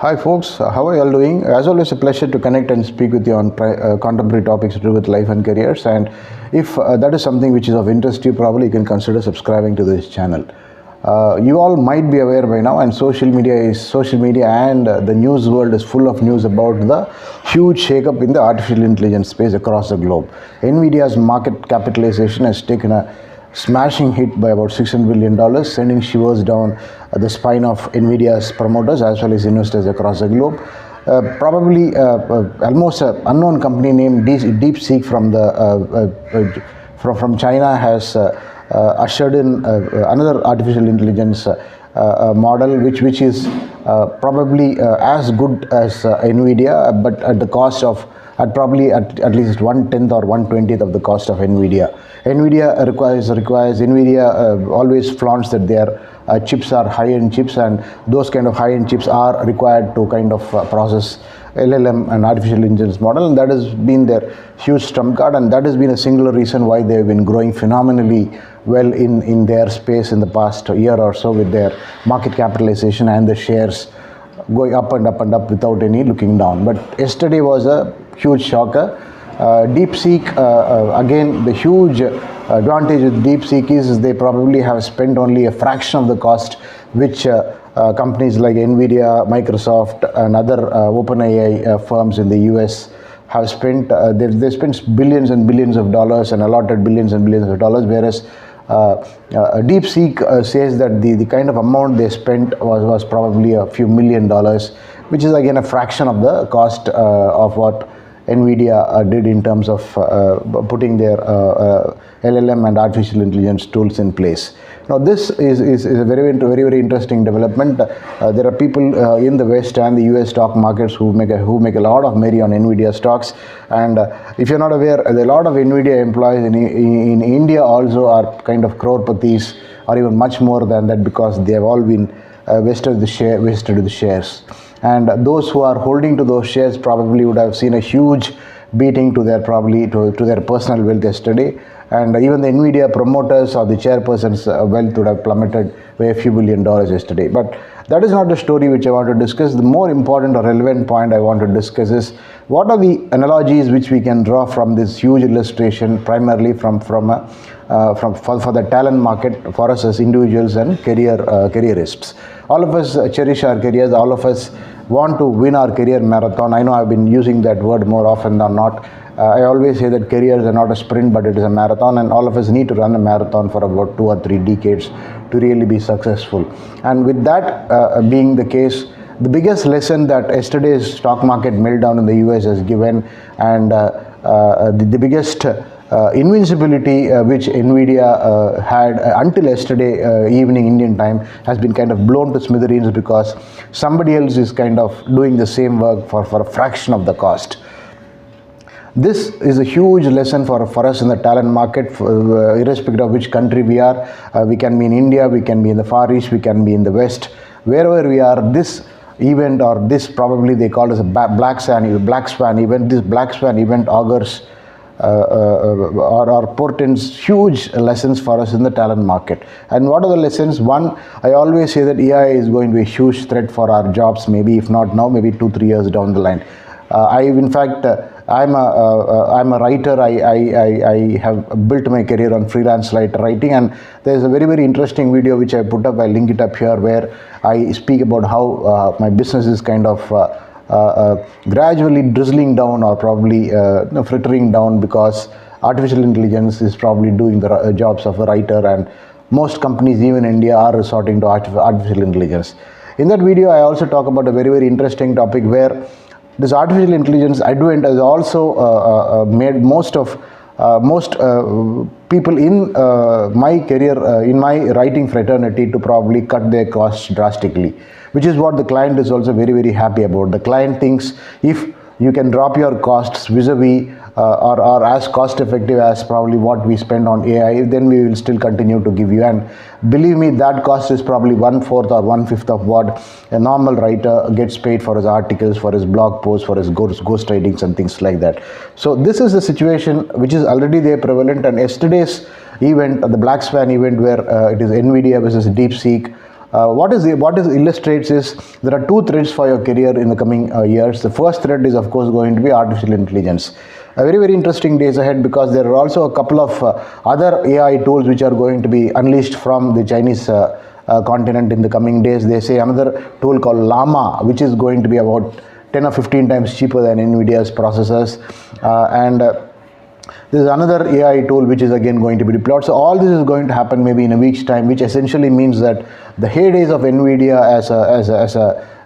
Hi folks, how are you all doing? As always, a pleasure to connect and speak with you on contemporary topics to do with life and careers. And if that is something which is of interest to you, probably you can consider subscribing to this channel. You all might be aware by now, and social media and the news world is full of news about the huge shake-up in the artificial intelligence space across the globe. NVIDIA's market capitalization has taken a smashing hit by about $600 billion, sending shivers down the spine of NVIDIA's promoters as well as investors across the globe. Probably almost an unknown company named DeepSeek from China has ushered in another artificial intelligence model which is probably as good as NVIDIA, but at the cost of at least 1/10 or 1/20 of the cost of NVIDIA. NVIDIA always flaunts that their chips are high-end chips, and those kind of high-end chips are required to kind of process LLM and artificial intelligence model, and that has been their huge trump card, and that has been a singular reason why they have been growing phenomenally well in their space in the past year or so, with their market capitalization and the shares going up and up and up without any looking down. But yesterday was a huge shocker. DeepSeek, again, the huge advantage with DeepSeek is they probably have spent only a fraction of the cost which companies like NVidia, Microsoft and other OpenAI firms in the US have spent. They spent billions and billions of dollars and allotted billions and billions of dollars, whereas DeepSeek says that the kind of amount they spent was probably a few $1 million, which is again a fraction of the cost of what NVIDIA did in terms of putting their LLM and artificial intelligence tools in place. Now this is a very interesting development. There are people in the West and the US stock markets who make a lot of money on NVIDIA stocks, and if you're not aware, a lot of NVIDIA employees in India also are kind of crorepathies, or even much more than that, because they have all been vested with the shares. And those who are holding to those shares probably would have seen a huge beating to their personal wealth yesterday, and even the NVIDIA promoters or the chairperson's wealth would have plummeted by a few $1 billion yesterday. But that is not the story which I want to discuss. The more important or relevant point I want to discuss is what are the analogies which we can draw from this huge illustration, primarily for the talent market, for us as individuals and careerists. All of us cherish our careers. All of us want to win our career marathon. I know I've been using that word more often than not. I always say that careers are not a sprint, but it is a marathon, and all of us need to run a marathon for about 2 or 3 decades to really be successful. And with that being the case, the biggest lesson that yesterday's stock market meltdown in the US has given, and the biggest invincibility which NVIDIA had until yesterday evening Indian time has been kind of blown to smithereens, because somebody else is kind of doing the same work for a fraction of the cost. This is a huge lesson for us in the talent market, irrespective of which country we are. We can be in India, we can be in the Far East, we can be in the West. Wherever we are, this event, or this probably they call it a black swan event, this black swan event augurs or portends huge lessons for us in the talent market. And what are the lessons? One, I always say that AI is going to be a huge threat for our jobs, maybe if not now, maybe 2-3 years down the line. I'm a writer. I have built my career on freelance writing, and there's a very interesting video which I put up. I'll link it up here, where I speak about how my business is kind of gradually drizzling down, or probably frittering down, because artificial intelligence is probably doing the jobs of a writer, and most companies, even in India, are resorting to artificial intelligence. In that video, I also talk about a very interesting topic, where this artificial intelligence advent has also made most people in my career, in my writing fraternity, to probably cut their costs drastically, which is what the client is also very happy about. The client thinks if you can drop your costs vis-a-vis or as cost effective as probably what we spend on AI, then we will still continue to give you. And believe me, that cost is probably 1/4 or 1/5 of what a normal writer gets paid for his articles, for his blog posts, for his ghost writings and things like that. So this is the situation which is already there prevalent. And yesterday's event, the Black Swan event, where it is NVIDIA versus DeepSeek, What is illustrates is there are two threads for your career in the coming years. The first thread is of course going to be artificial intelligence. Very interesting days ahead, because there are also a couple of other AI tools which are going to be unleashed from the Chinese continent in the coming days. They say another tool called Llama, which is going to be about 10 or 15 times cheaper than NVIDIA's processors, and there is another AI tool which is again going to be deployed. So all this is going to happen maybe in a week's time, which essentially means that the heydays of NVIDIA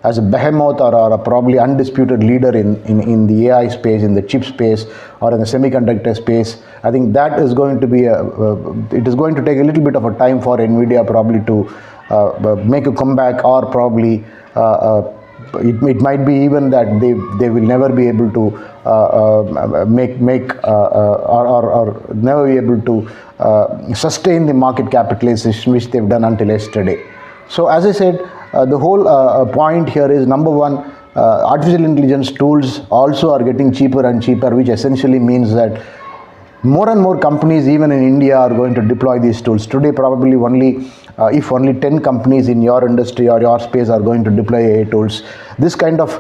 as a behemoth or a probably undisputed leader in the AI space, in the chip space, or in the semiconductor space, I think that is going to be it is going to take a little bit of a time for NVIDIA probably to make a comeback, or probably it might be even that they will never be able to or never be able to sustain the market capitalization which they've done until yesterday. So as I said, the whole point here is, number one, artificial intelligence tools also are getting cheaper and cheaper, which essentially means that more and more companies, even in India, are going to deploy these tools. Today, probably if only 10 companies in your industry or your space are going to deploy AI tools, this kind of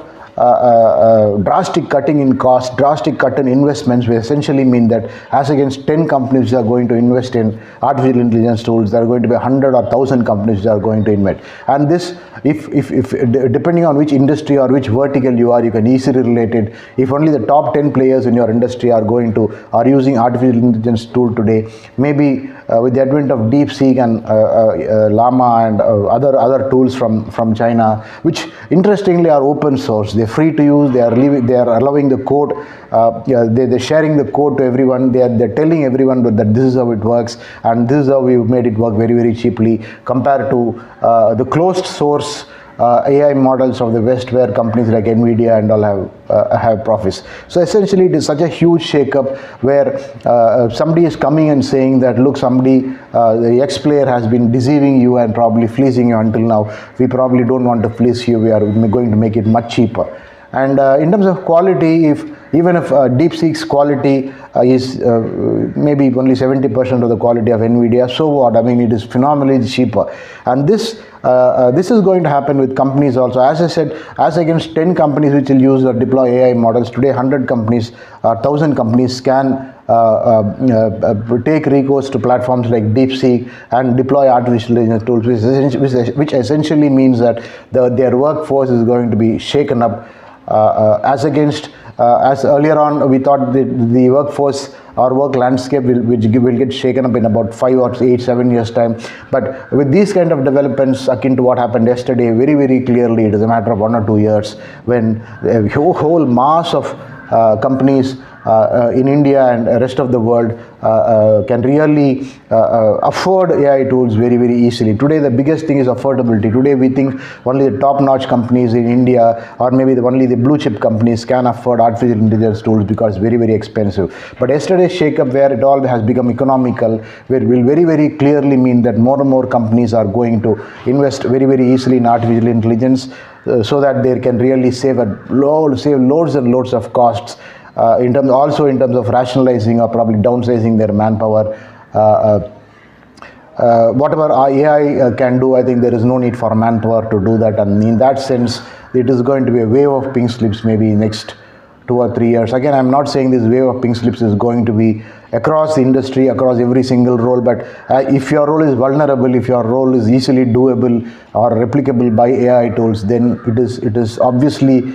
drastic cutting in cost, drastic cut in investments will essentially mean that as against 10 companies that are going to invest in artificial intelligence tools, there are going to be 100 or 1,000 companies that are going to invest. And this, if depending on which industry or which vertical you are, you can easily relate it. If only the top 10 players in your industry are using artificial intelligence tool today, maybe with the advent of DeepSeek and Llama and other tools from China, which interestingly are open source, they're free to use, they are allowing the code, they're sharing the code to everyone, they're telling everyone that this is how it works, and this is how we've made it work very cheaply, compared to the closed source AI models of the West, where companies like NVidia and all have profits. So essentially it is such a huge shake-up where somebody is coming and saying that, look, the X player has been deceiving you and probably fleecing you until now. We probably don't want to fleece you, we are going to make it much cheaper. And in terms of quality, even if DeepSeek's quality is maybe only 70% of the quality of NVIDIA, so what? I mean, it is phenomenally cheaper. And this is going to happen with companies also. As I said, as against 10 companies which will use or deploy AI models, today 100 companies, 1,000 companies can take recourse to platforms like DeepSeek and deploy artificial intelligence tools, which essentially means that their workforce is going to be shaken up, as against as earlier on we thought the workforce or work landscape will get shaken up in about 5 or 8, 7 years time. But with these kind of developments akin to what happened yesterday, very clearly it is a matter of 1 or 2 years when a whole mass of companies in India and the rest of the world can really afford AI tools very easily. Today the biggest thing is affordability. Today we think only the top-notch companies in India, or maybe only the blue chip companies, can afford artificial intelligence tools because very expensive. But yesterday's shake-up, where it all has become economical, where will very clearly mean that more and more companies are going to invest very easily in artificial intelligence, so that they can really save loads and loads of costs, in terms of rationalizing or probably downsizing their manpower. Whatever AI can do, I think there is no need for manpower to do that, and in that sense it is going to be a wave of pink slips maybe next 2 or 3 years. Again, I'm not saying this wave of pink slips is going to be across the industry, across every single role, but if your role is vulnerable, if your role is easily doable or replicable by AI tools, then it is obviously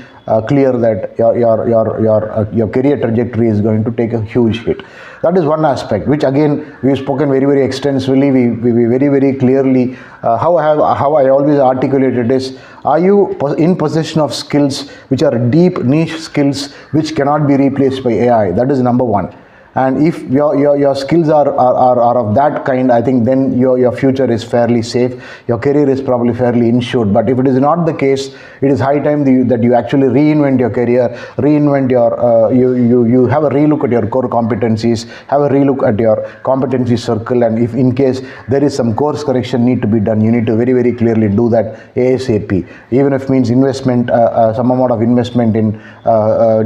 clear that your career trajectory is going to take a huge hit. That is one aspect, which again we've spoken very extensively. We very clearly how I always articulated is, are you in possession of skills which are deep niche skills which cannot be replaced by AI? That is number one. And if your skills are of that kind, I think then your future is fairly safe, your career is probably fairly insured. But if it is not the case, it is high time that you actually reinvent your career, reinvent your you have a relook at your core competencies, have a relook at your competency circle, and if in case there is some course correction need to be done, you need to very clearly do that ASAP, even if it means investment, some amount of investment in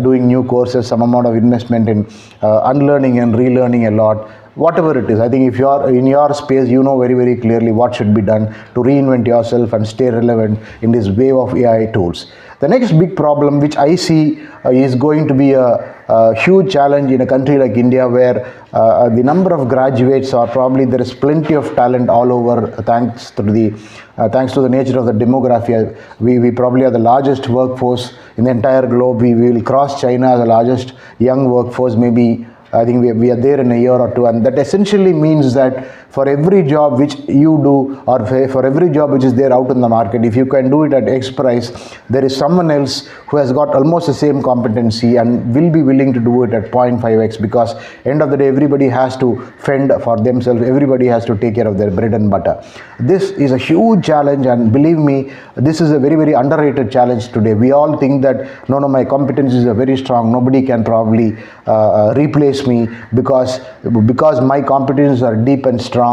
doing new courses, some amount of investment in unlearning and relearning a lot. whatever it is. I think if you are in your space, you know very, very clearly what should be done to reinvent yourself and stay relevant in this wave of AI tools. The next big problem which I see is going to be a huge challenge in a country like India, where the number of graduates are probably, there is plenty of talent all over, thanks to the nature of the demography. We probably are the largest workforce in the entire globe. We will cross China as the largest young workforce, maybe. I think we are there in a year or two, and that essentially means that for every job which you do, or for every job which is there out in the market, if you can do it at X price, there is someone else who has got almost the same competency and will be willing to do it at 0.5x, because end of the day, everybody has to fend for themselves, everybody has to take care of their bread and butter. This is a huge challenge, and believe me, this is a very, very underrated challenge today. We all think that no, my competencies are very strong, nobody can probably replace me because my competencies are deep and strong.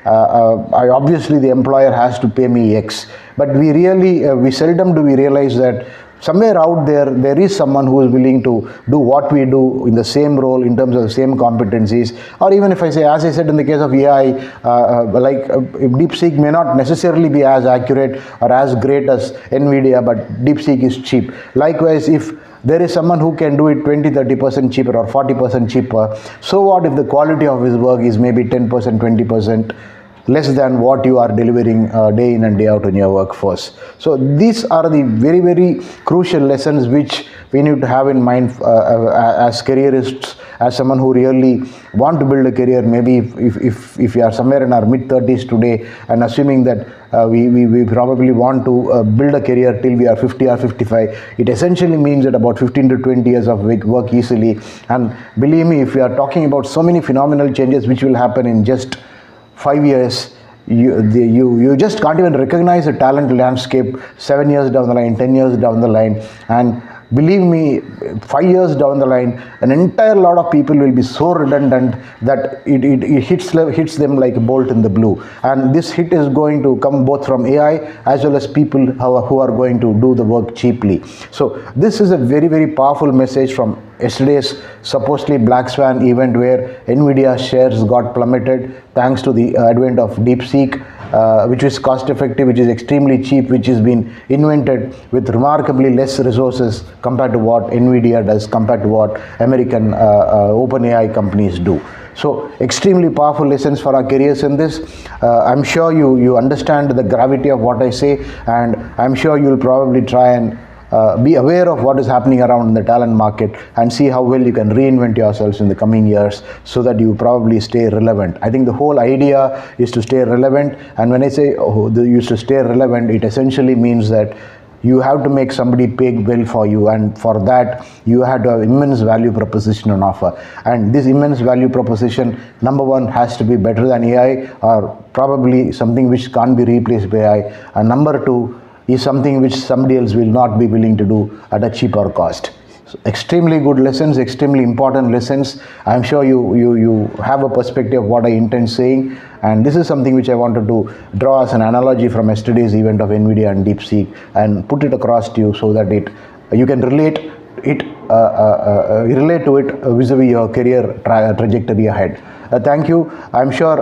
I obviously, the employer has to pay me X, but we seldom do we realize that somewhere out there is someone who is willing to do what we do in the same role, in terms of the same competencies. Or even if I say, as I said in the case of AI, DeepSeek may not necessarily be as accurate or as great as NVidia, but DeepSeek is cheap. Likewise, if there is someone who can do it 20-30% cheaper or 40% cheaper, so what if the quality of his work is maybe 10%, 20% less than what you are delivering day in and day out in your workforce? So these are the very, very crucial lessons which we need to have in mind as careerists, as someone who really want to build a career. Maybe if you are somewhere in our mid-30s today, and assuming that we probably want to build a career till we are 50 or 55, it essentially means that about 15 to 20 years of work easily. And believe me, if we are talking about so many phenomenal changes which will happen in just 5 years, you just can't even recognize the talent landscape 7 years down the line, 10 years down the line. And believe me, 5 years down the line, an entire lot of people will be so redundant that it hits them like a bolt in the blue. And this hit is going to come both from AI as well as people who are going to do the work cheaply. So this is a very, very powerful message from yesterday's supposedly black swan event, where NVidia shares got plummeted thanks to the advent of DeepSeek, which is cost effective, which is extremely cheap, which has been invented with remarkably less resources compared to what NVIDIA does, compared to what American OpenAI companies do. So extremely powerful lessons for our careers in this. I'm sure you understand the gravity of what I say, and I'm sure you'll probably try and be aware of what is happening around in the talent market and see how well you can reinvent yourselves in the coming years, so that you probably stay relevant. I think the whole idea is to stay relevant, and when I say used to stay relevant, it essentially means that you have to make somebody pay well for you, and for that you have to have immense value proposition on offer. And this immense value proposition, number one, has to be better than AI, or probably something which can't be replaced by AI, and number two is something which somebody else will not be willing to do at a cheaper cost. So extremely good lessons, extremely important lessons. I'm sure you have a perspective of what I intend saying, and this is something which I wanted to draw as an analogy from yesterday's event of NVIDIA and DeepSeek, and put it across to you so that you can relate to it vis-a-vis your career trajectory ahead. Thank you. I'm sure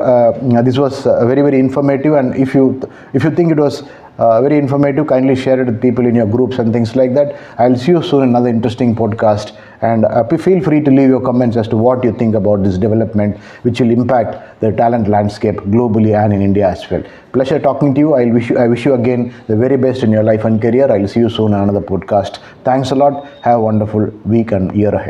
this was very, very informative, and if you think it was very informative, kindly share it with people in your groups and things like that. I'll see you soon in another interesting podcast, and feel free to leave your comments as to what you think about this development, which will impact the talent landscape globally and in India as well. Pleasure talking to you. I wish you again the very best in your life and career. I'll see you soon in another podcast. Thanks a lot. Have a wonderful week and year ahead.